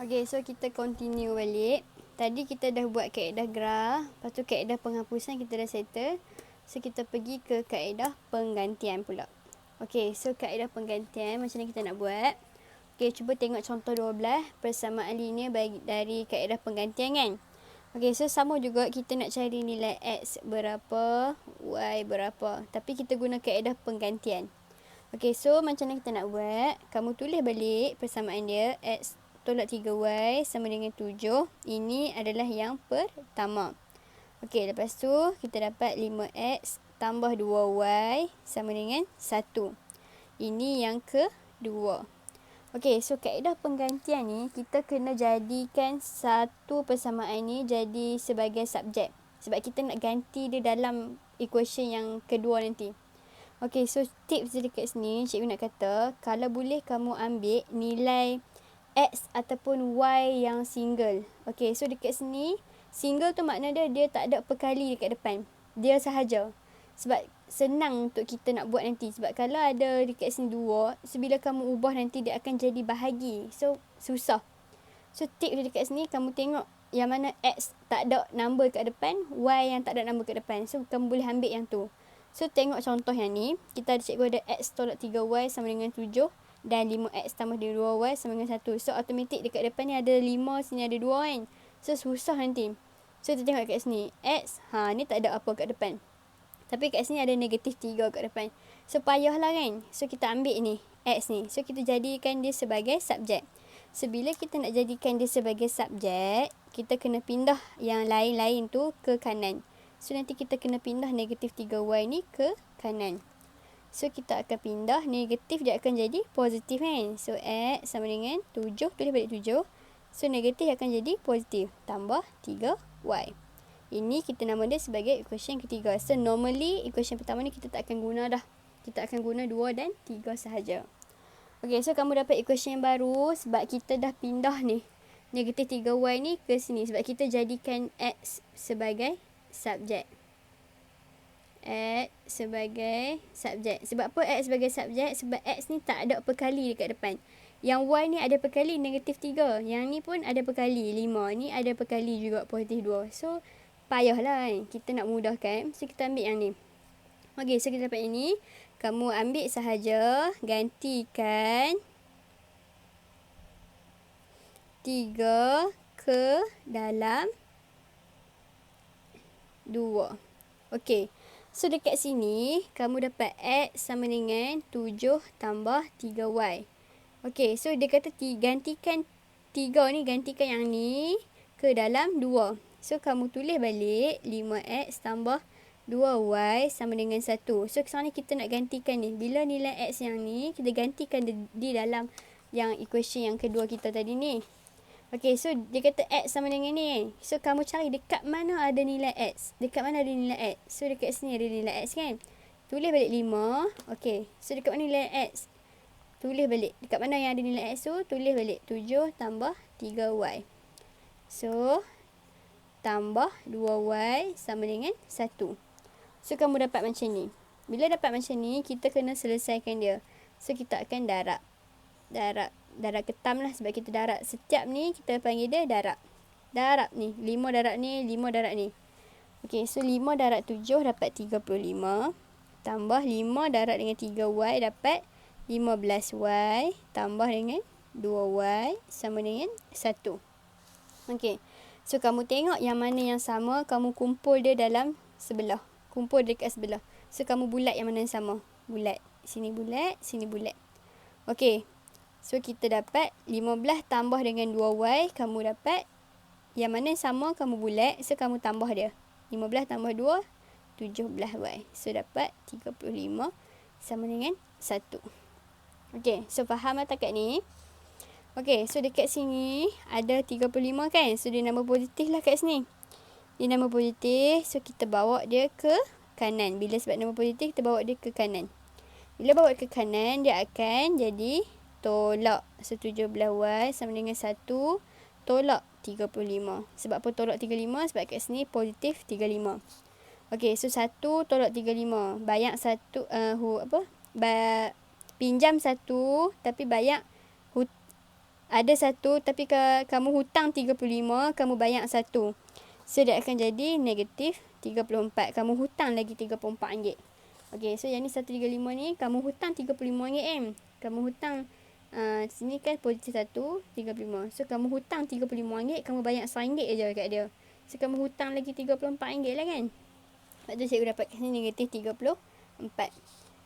Okay, so kita continue balik. Tadi kita dah buat kaedah graf. Lepas tu kaedah penghapusan kita dah settle. So, kita pergi ke kaedah penggantian pula. Okay, so kaedah penggantian macam mana kita nak buat. Okay, cuba tengok contoh 12. Persamaan linear dari kaedah penggantian kan. Okay, so sama juga kita nak cari nilai X berapa, Y berapa. Tapi kita guna kaedah penggantian. Okay, so macam mana kita nak buat. Kamu tulis balik persamaan dia. X tolak 3Y sama dengan 7. Ini adalah yang pertama. Okey, lepas tu kita dapat 5X tambah 2Y sama dengan 1. Ini yang kedua. Okey, so kaedah penggantian ni kita kena jadikan satu persamaan ni jadi sebagai subjek. Sebab kita nak ganti dia dalam equation yang kedua nanti. Okey, so tips dia dekat sini, cikgu nak kata, kalau boleh kamu ambil nilai X ataupun Y yang single. Okay, so dekat sini, single tu makna dia tak ada perkali dekat depan. Dia sahaja. Sebab senang untuk kita nak buat nanti. Sebab kalau ada dekat sini 2, so bila kamu ubah nanti dia akan jadi bahagi. So, susah. So, tip dia dekat sini, kamu tengok yang mana X tak ada number kat depan, Y yang tak ada number kat depan. So, kamu boleh ambil yang tu. So, tengok contoh yang ni. Kita ada cikgu ada X tolak 3Y sama dengan 7. Dan 5X tambah 2Y sama dengan 1. So, automatik dekat depan ni ada 5, sini ada 2 kan. So, susah nanti. So, kita tengok kat sini. X, ni tak ada apa kat depan. Tapi kat sini ada negatif 3 kat depan. So, payahlah kan. So, kita ambil ni, X ni. So, kita jadikan dia sebagai subjek. So, bila kita nak jadikan dia sebagai subjek, kita kena pindah yang lain-lain tu ke kanan. So, nanti kita kena pindah negatif 3Y ni ke kanan. So, kita akan pindah negatif, dia akan jadi positif kan. So, X sama dengan 7. Tulis balik 7. So, negatif akan jadi positif. Tambah 3Y. Ini kita nama dia sebagai equation ketiga. So, normally equation pertama ni kita tak akan guna dah. Kita akan guna 2 dan 3 sahaja. Okay, so kamu dapat equation yang baru sebab kita dah pindah ni. Negatif 3Y ni ke sini. Sebab kita jadikan X sebagai subjek. X sebagai subjek. Sebab apa X sebagai subjek? Sebab X ni tak ada perkali dekat depan. Yang Y ni ada perkali negatif 3. Yang ni pun ada perkali 5. Ni ada perkali juga positif 2. So, payahlah kan. Kita nak mudahkan. So, kita ambil yang ni. Okey, so kita dapat ini. Kamu ambil sahaja. Gantikan 3 ke dalam 2. Okey. So, dekat sini, kamu dapat X sama dengan 7 tambah 3Y. Okey, so dia kata gantikan 3 ni, gantikan yang ni ke dalam 2. So, kamu tulis balik 5X tambah 2Y sama dengan 1. So, sekarang ni kita nak gantikan ni. Bila nilai X yang ni, kita gantikan di dalam yang equation yang kedua kita tadi ni. Okey, so dia kata X sama dengan ni. So, kamu cari dekat mana ada nilai X. Dekat mana ada nilai X. So, dekat sini ada nilai X kan. Tulis balik 5. Okey, so dekat mana nilai X. Tulis balik. Dekat mana yang ada nilai X tu, tulis balik 7 tambah 3Y. So, tambah 2Y sama dengan 1. So, kamu dapat macam ni. Bila dapat macam ni, kita kena selesaikan dia. So, kita akan darab. Darab ketam lah sebab kita darab. Setiap ni kita panggil dia darab. Darab ni. 5 darab ni, 5 darab ni. Okey, so 5 darab 7 dapat 35. Tambah 5 darab dengan 3Y dapat 15Y. Tambah dengan 2Y sama dengan 1. Okey, so kamu tengok yang mana yang sama. Kamu kumpul dia dalam sebelah. Kumpul dekat sebelah. So, kamu bulat yang mana yang sama. Bulat. Sini bulat, sini bulat. Okey. So, kita dapat 15 tambah dengan 2Y. Kamu dapat yang mana yang sama, kamu bulat. So, kamu tambah dia. 15 tambah 2, 17Y. So, dapat 35 sama dengan 1. Okey, so faham lah takat ni? Okey, so dekat sini ada 35 kan? So, dia nama positif lah kat sini. Dia nama positif. So, kita bawa dia ke kanan. Bila sebab nama positif, kita bawa dia ke kanan. Bila bawa ke kanan, dia akan jadi tolak 17Y sama dengan 1 tolak 35. Sebab apa tolak 35? Sebab kat sini positif 35. Okey, so 1 tolak 35. Bayar 1, pinjam 1 tapi bayar ada 1 tapi kamu hutang 35, kamu bayar 1. So dia akan jadi negatif 34. Kamu hutang lagi RM34. Okey, so yang ni 135 ni kamu hutang RM35 Kamu hutang sini kan positif 1, 35. So kamu hutang RM35, kamu bayar RM1 aja kat dia. So kamu hutang lagi RM34 lah kan. Lepas tu cikgu dapat kat sini negatif 34.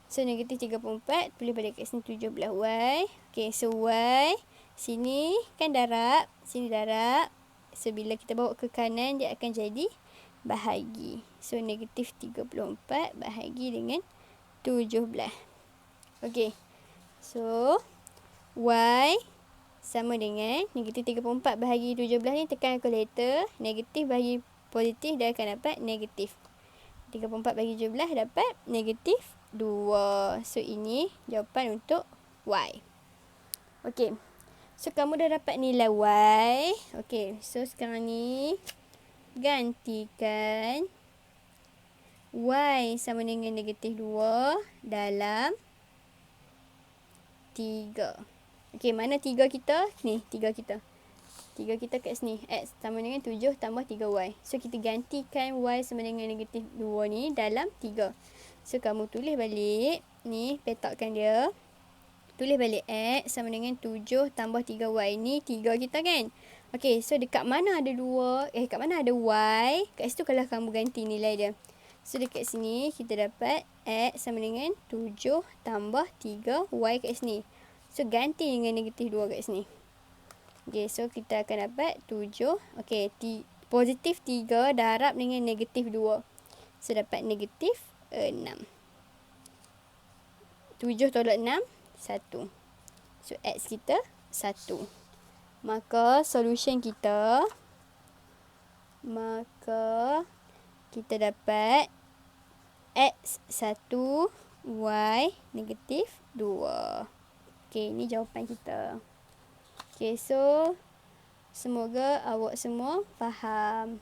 So negatif 34 boleh balik kat sini 17y. Okey, so y sini kan darab, sini darab. So bila kita bawa ke kanan dia akan jadi bahagi. So negatif 34 bahagi dengan 17. Okey. So y sama dengan negatif 34 bahagi 17 ni, tekan kalkulator. Negatif bahagi positif dia akan dapat negatif. 34 bahagi 17 dapat negatif 2. So ini jawapan untuk y. Okey. So kamu dah dapat nilai y. Okey. So sekarang ni gantikan y sama dengan negatif 2 dalam 3. Okey, mana 3 kita? Ni 3 kita. 3 kita kat sini. X sama dengan 7 tambah 3y. So kita gantikan y sama dengan negatif 2 ni dalam 3. So kamu tulis balik. Ni petakkan dia. Tulis balik X sama dengan 7 tambah 3y. Ni 3 kita kan. Okey, so dekat mana ada 2? Kat mana ada y? Kat situ kalau kamu ganti nilai dia. So dekat sini kita dapat X sama dengan 7 tambah 3y kat sini. So ganti dengan negatif 2 kat sini. Okey, so kita akan dapat 7. Okey, positif 3 darab dengan negatif 2. So dapat negatif 6. 7 tolak 6, 1. So X kita 1. Maka solution kita, dapat X 1, Y negatif 2. Okey, ini jawapan kita. Okey, so semoga awak semua faham.